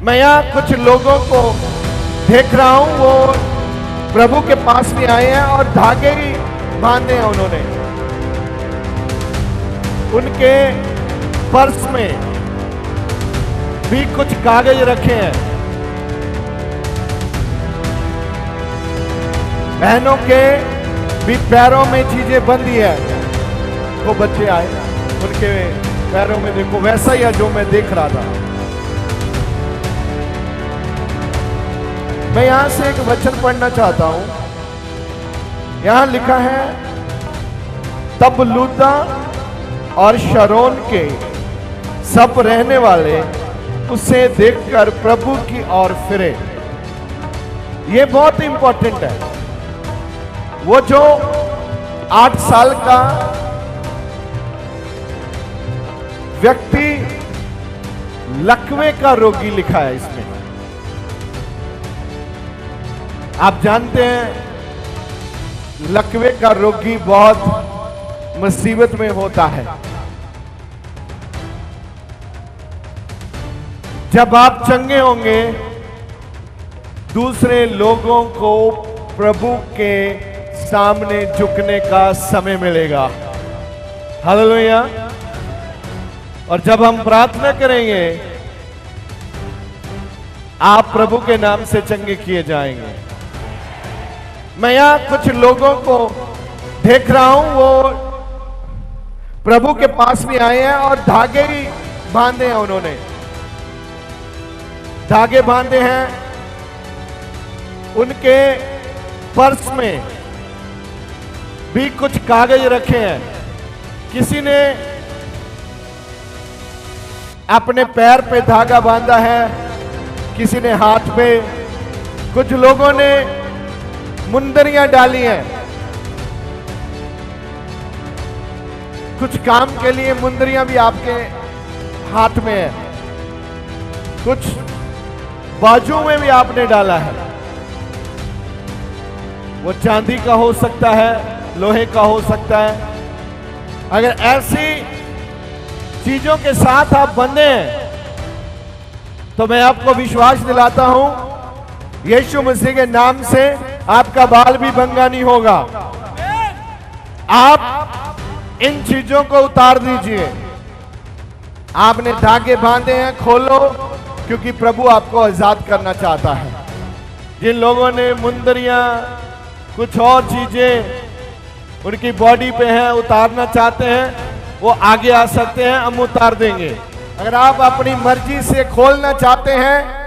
मैं यहाँ कुछ लोगों को देख रहा हूं, वो प्रभु के पास भी आए हैं और धागे ही बांधे हैं उन्होंने। उनके पर्स में भी कुछ कागज रखे हैं। बहनों के भी पैरों में चीजें बंधी है। वो बच्चे आए, उनके पैरों में देखो वैसा ही है जो मैं देख रहा था। मैं यहां से एक वचन पढ़ना चाहता हूं। यहां लिखा है, तब लूदा और शरोन के सब रहने वाले उसे देखकर प्रभु की ओर फिरे। यह बहुत इंपॉर्टेंट है। वो जो 8 साल का व्यक्ति, लकवे का रोगी लिखा है इसमें। आप जानते हैं लकवे का रोगी बहुत मुसीबत में होता है। जब आप चंगे होंगे, दूसरे लोगों को प्रभु के सामने झुकने का समय मिलेगा। हालेलुया। और जब हम प्रार्थना करेंगे, आप प्रभु के नाम से चंगे किए जाएंगे। मैं यहां कुछ लोगों को देख रहा हूं, वो प्रभु के पास भी आए हैं और धागे ही बांधे हैं उन्होंने। धागे बांधे हैं। उनके पर्स में भी कुछ कागज रखे हैं। किसी ने अपने पैर पे धागा बांधा है, किसी ने हाथ पे, कुछ लोगों ने मुंदरियां डाली हैं। कुछ काम के लिए मुंदरियां भी आपके हाथ में है, कुछ बाजू में भी आपने डाला है। वो चांदी का हो सकता है, लोहे का हो सकता है। अगर ऐसी चीजों के साथ आप बंधे हैं, तो मैं आपको विश्वास दिलाता हूं, यीशु मसीह के नाम से आपका बाल भी भंगा नहीं होगा। आप इन चीजों को उतार दीजिए। आपने धागे बांधे हैं, खोलो, क्योंकि प्रभु आपको आजाद करना चाहता है। जिन लोगों ने मुंदरियां, कुछ और चीजें उनकी बॉडी पे हैं, उतारना चाहते हैं, वो आगे आ सकते हैं, हम उतार देंगे। अगर आप अपनी मर्जी से खोलना चाहते हैं,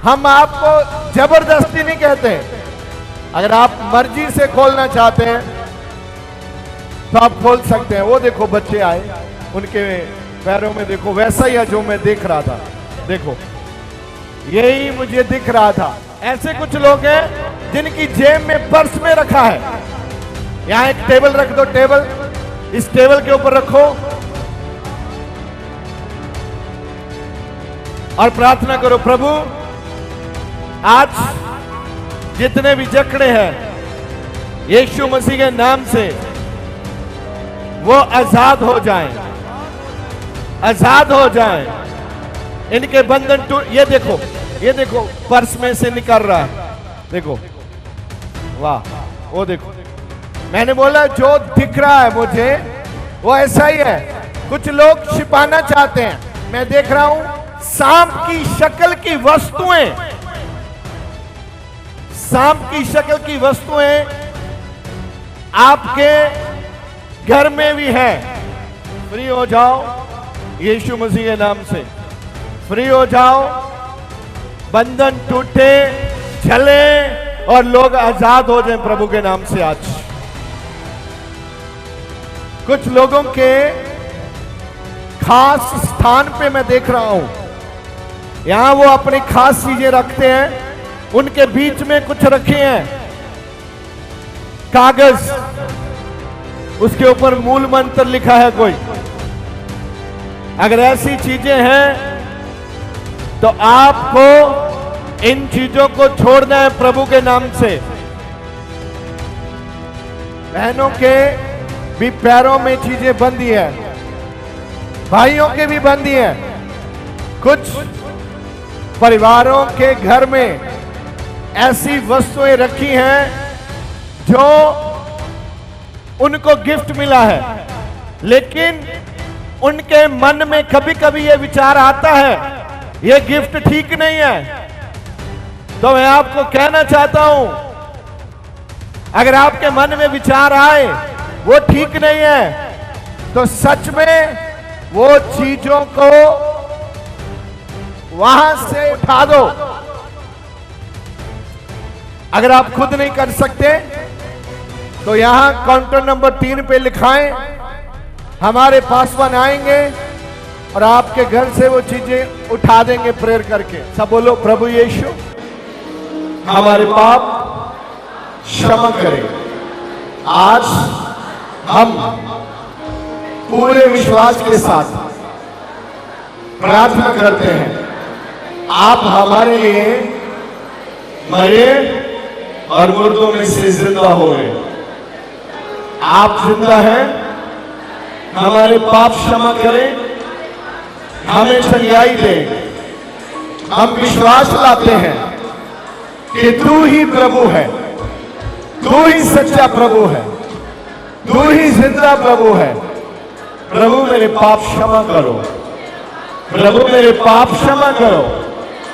हम आपको जबरदस्ती नहीं कहते। अगर आप मर्जी से खोलना चाहते हैं तो आप खोल सकते हैं। वो देखो बच्चे आए, उनके पैरों में देखो वैसा ही है जो मैं देख रहा था। देखो, यही मुझे दिख रहा था। ऐसे कुछ लोग हैं जिनकी जेब में पर्स में रखा है। यहां एक टेबल रख दो, टेबल, इस टेबल के ऊपर रखो और प्रार्थना करो, प्रभु आज जितने भी जकड़े हैं, यीशु मसीह के नाम से वो आजाद हो जाएं, आजाद हो जाएं। इनके बंधन टूट। ये देखो पर्स में से निकल रहा है। देखो, वाह, वो देखो। मैंने बोला जो दिख रहा है मुझे वो ऐसा ही है। कुछ लोग छिपाना चाहते हैं। मैं देख रहा हूं सांप की शक्ल की वस्तुएं, सांप की शक्ल की वस्तुएं आपके घर में भी है। फ्री हो जाओ यीशु मसीह के नाम से, फ्री हो जाओ। बंधन टूटे, चले और लोग आजाद हो जाएं प्रभु के नाम से। आज कुछ लोगों के खास स्थान पे मैं देख रहा हूं, यहां वो अपनी खास चीजें रखते हैं। उनके बीच में कुछ रखे हैं कागज, उसके ऊपर मूल मंत्र लिखा है कोई। अगर ऐसी चीजें हैं तो आपको इन चीजों को छोड़ना है प्रभु के नाम से। बहनों के भी पैरों में चीजें बंधी है, भाइयों के भी बंधी है। कुछ परिवारों के घर में ऐसी वस्तुएं रखी हैं जो उनको गिफ्ट मिला है, लेकिन उनके मन में कभी कभी यह विचार आता है यह गिफ्ट ठीक नहीं है। तो मैं आपको कहना चाहता हूं, अगर आपके मन में विचार आए वो ठीक नहीं है, तो सच में वो चीजों को वहां से उठा दो। अगर आप खुद नहीं कर सकते तो यहां काउंटर नंबर 3 पे लिखाएं, हमारे पासवान आएंगे और आपके घर से वो चीजें उठा देंगे प्रेयर करके। सब बोलो, प्रभु यीशु हमारे पाप क्षमा करें। आज हम पूरे विश्वास के साथ प्रार्थना करते हैं, आप हमारे लिए मरे और मुर्दों में से जिंदा हुए। आप जिंदा हैं, हमारे पाप क्षमा करें, हमें चंगाई दें। हम विश्वास लाते हैं कि तू ही प्रभु है, तू ही सच्चा प्रभु है, तू ही जिंदा प्रभु है। प्रभु मेरे पाप क्षमा करो, प्रभु मेरे पाप क्षमा करो,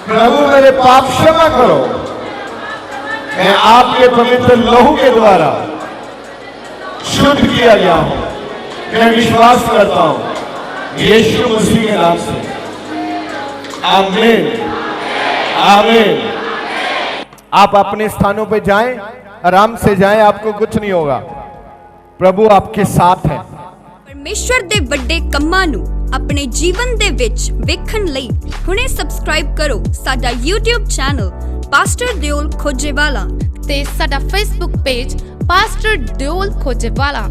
प्रभु मेरे पाप क्षमा करो। मैं आपके पवित्र लहू के द्वारा शुद्ध किया गया हूं। मैं विश्वास करता हूं यीशु मसीह के नाम से, आमीन आमीन। आप अपने स्थानों पे जाएं, आराम से जाएं, आपको कुछ नहीं होगा। प्रभु आपके साथ है। परमेश्वर ਦੇ ਵੱਡੇ ਕੰਮਾਂ ਨੂੰ ਆਪਣੇ ਜੀਵਨ ਦੇ ਵਿੱਚ ਵੇਖਣ ਲਈ ਹੁਣੇ ਸਬਸਕ੍ਰਾਈਬ ਕਰੋ ਸਾਡਾ YouTube ਚੈਨਲ ਪਾਸਟਰ ਦਿਓਲ ਖੋਜੇਵਾਲਾ ਤੇ ਸਾਡਾ Facebook ਪੇਜ ਪਾਸਟਰ ਦਿਓਲ ਖੋਜੇਵਾਲਾ।